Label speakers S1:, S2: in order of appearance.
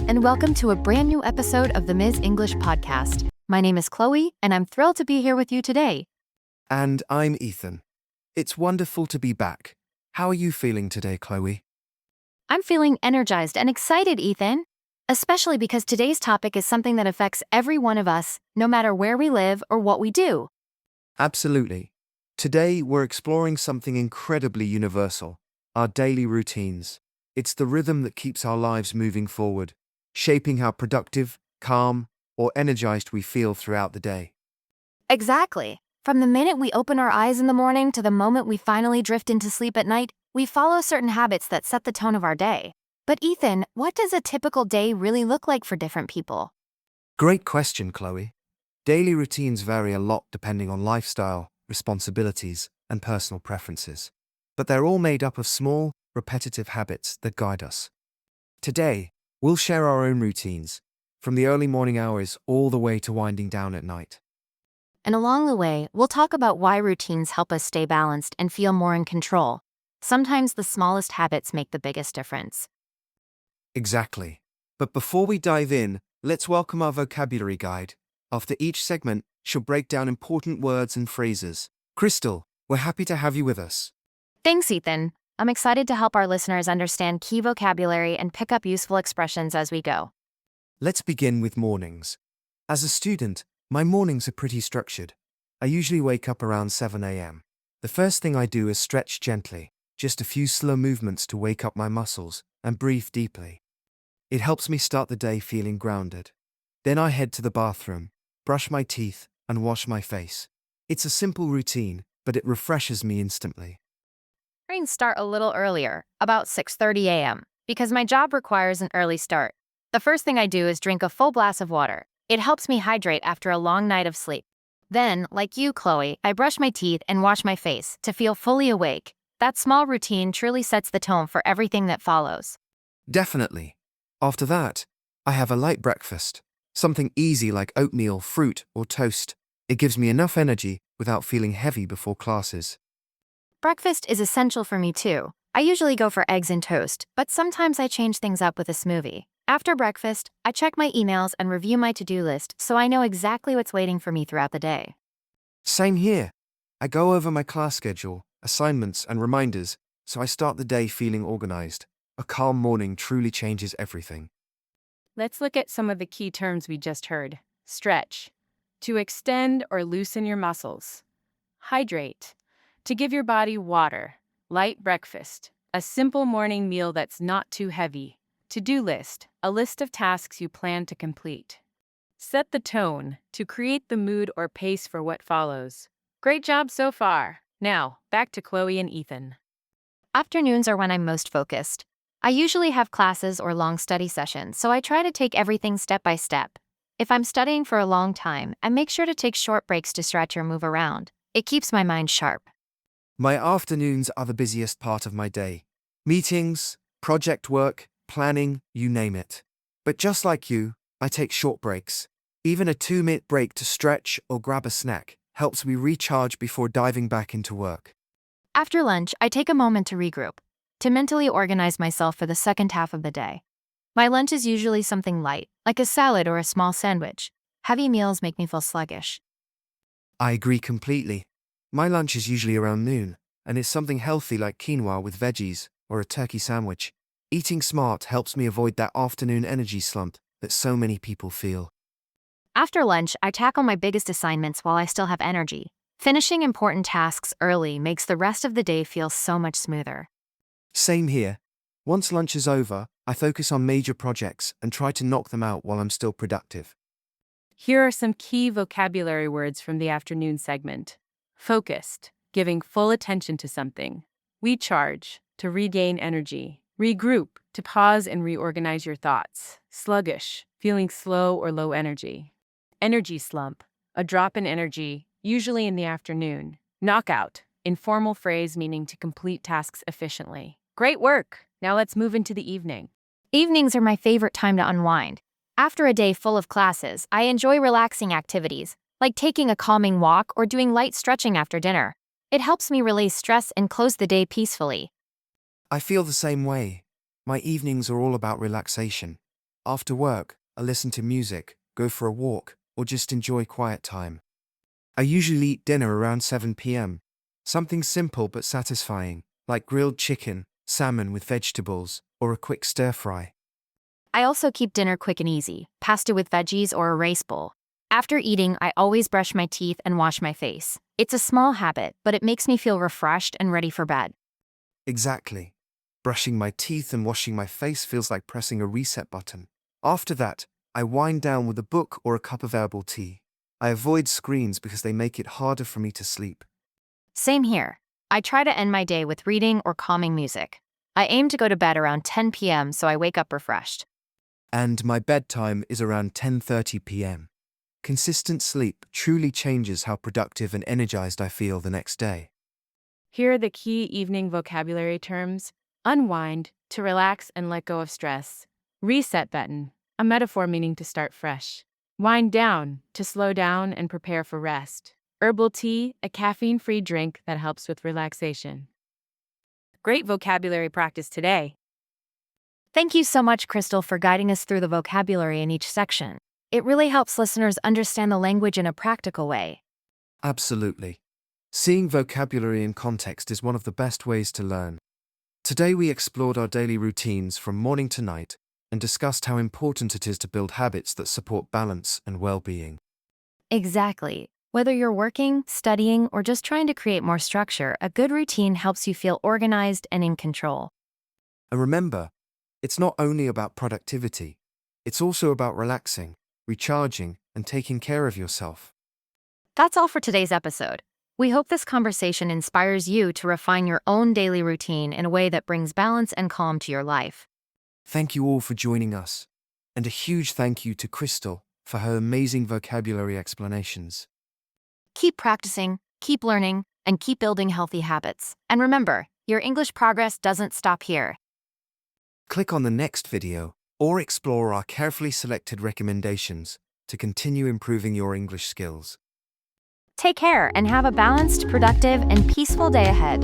S1: and welcome to a brand new episode of the Ms. English podcast. My name is Chloe, and I'm thrilled to be here with you today.
S2: And I'm Ethan. It's wonderful to be back. How are you feeling today, Chloe?
S1: I'm feeling energized and excited, Ethan, especially because today's topic is something that affects every one of us, no matter where we live or what we do.
S2: Absolutely. Today, we're exploring something incredibly universal, our daily routines. It's the rhythm that keeps our lives moving forward, shaping how productive, calm, or energized we feel throughout the day.
S1: Exactly. From the minute we open our eyes in the morning to the moment we finally drift into sleep at night, we follow certain habits that set the tone of our day. But Ethan, what does a typical day really look like for different people?
S2: Great question, Chloe. Daily routines vary a lot depending on lifestyle, responsibilities, and personal preferences. But they're all made up of small, repetitive habits that guide us. Today, we'll share our own routines, from the early morning hours all the way to winding down at night.
S1: And along the way, we'll talk about why routines help us stay balanced and feel more in control. Sometimes the smallest habits make the biggest difference.
S2: Exactly. But before we dive in, let's welcome our vocabulary guide. After each segment, she'll break down important words and phrases. Crystal, we're happy to have you with us.
S1: Thanks, Ethan. I'm excited to help our listeners understand key vocabulary and pick up useful expressions as we go.
S2: Let's begin with mornings. As a student, my mornings are pretty structured. I usually wake up around 7 a.m. The first thing I do is stretch gently, just a few slow movements to wake up my muscles, and breathe deeply. It helps me start the day feeling grounded. Then I head to the bathroom, brush my teeth, and wash my face. It's a simple routine, but it refreshes me instantly.
S1: Mornings start a little earlier, about 6:30 a.m., because my job requires an early start. The first thing I do is drink a full glass of water. It helps me hydrate after a long night of sleep. Then, like you, Chloe, I brush my teeth and wash my face to feel fully awake. That small routine truly sets the tone for everything that follows.
S2: Definitely. After that, I have a light breakfast. Something easy like oatmeal, fruit, or toast. It gives me enough energy without feeling heavy before classes.
S1: Breakfast is essential for me too. I usually go for eggs and toast, but sometimes I change things up with a smoothie. After breakfast, I check my emails and review my to-do list so I know exactly what's waiting for me throughout the day.
S2: Same here. I go over my class schedule, assignments, and reminders, so I start the day feeling organized. A calm morning truly changes everything.
S3: Let's look at some of the key terms we just heard. Stretch, to extend or loosen your muscles. Hydrate, to give your body water. Light breakfast, a simple morning meal that's not too heavy. To-do list, a list of tasks you plan to complete. Set the tone, to create the mood or pace for what follows. Great job so far. Now, back to Chloe and Ethan.
S1: Afternoons are when I'm most focused. I usually have classes or long study sessions, so I try to take everything step by step. If I'm studying for a long time, I make sure to take short breaks to stretch or move around. It keeps my mind sharp.
S2: My afternoons are the busiest part of my day. Meetings, project work, planning, you name it. But just like you, I take short breaks. Even a 2-minute break to stretch or grab a snack helps me recharge before diving back into work.
S1: After lunch, I take a moment to regroup, to mentally organize myself for the second half of the day. My lunch is usually something light, like a salad or a small sandwich. Heavy meals make me feel sluggish.
S2: I agree completely. My lunch is usually around noon, and it's something healthy like quinoa with veggies or a turkey sandwich. Eating smart helps me avoid that afternoon energy slump that so many people feel.
S1: After lunch, I tackle my biggest assignments while I still have energy. Finishing important tasks early makes the rest of the day feel so much smoother.
S2: Same here. Once lunch is over, I focus on major projects and try to knock them out while I'm still productive.
S3: Here are some key vocabulary words from the afternoon segment. Focused, giving full attention to something. Recharge, to regain energy. Regroup, to pause and reorganize your thoughts. Sluggish, feeling slow or low energy. Energy slump, a drop in energy, usually in the afternoon. Knockout, informal phrase meaning to complete tasks efficiently. Great work! Now let's move into the evening.
S1: Evenings are my favorite time to unwind. After a day full of classes, I enjoy relaxing activities, like taking a calming walk or doing light stretching after dinner. It helps me release stress and close the day peacefully.
S2: I feel the same way. My evenings are all about relaxation. After work, I listen to music, go for a walk, or just enjoy quiet time. I usually eat dinner around 7 p.m. Something simple but satisfying, like grilled chicken, salmon with vegetables, or a quick stir fry.
S1: I also keep dinner quick and easy, pasta with veggies or a rice bowl. After eating, I always brush my teeth and wash my face. It's a small habit, but it makes me feel refreshed and ready for bed.
S2: Exactly. Brushing my teeth and washing my face feels like pressing a reset button. After that, I wind down with a book or a cup of herbal tea. I avoid screens because they make it harder for me to sleep.
S1: Same here. I try to end my day with reading or calming music. I aim to go to bed around 10 p.m. so I wake up refreshed.
S2: And my bedtime is around 10:30 p.m. Consistent sleep truly changes how productive and energized I feel the next day.
S3: Here are the key evening vocabulary terms: unwind, to relax and let go of stress; reset button, a metaphor meaning to start fresh; wind down, to slow down and prepare for rest; herbal tea, a caffeine-free drink that helps with relaxation. Great vocabulary practice today.
S1: Thank you so much, Crystal, for guiding us through the vocabulary in each section. It really helps listeners understand the language in a practical way.
S2: Absolutely. Seeing vocabulary in context is one of the best ways to learn. Today we explored our daily routines from morning to night and discussed how important it is to build habits that support balance and well-being.
S1: Exactly. Whether you're working, studying, or just trying to create more structure, a good routine helps you feel organized and in control.
S2: And remember, it's not only about productivity, it's also about relaxing, recharging, and taking care of yourself.
S1: That's all for today's episode. We hope this conversation inspires you to refine your own daily routine in a way that brings balance and calm to your life.
S2: Thank you all for joining us, and a huge thank you to Crystal for her amazing vocabulary explanations.
S1: Keep practicing, keep learning, and keep building healthy habits. And remember, your English progress doesn't stop here.
S2: Click on the next video or explore our carefully selected recommendations to continue improving your English skills.
S1: Take care and have a balanced, productive, and peaceful day ahead.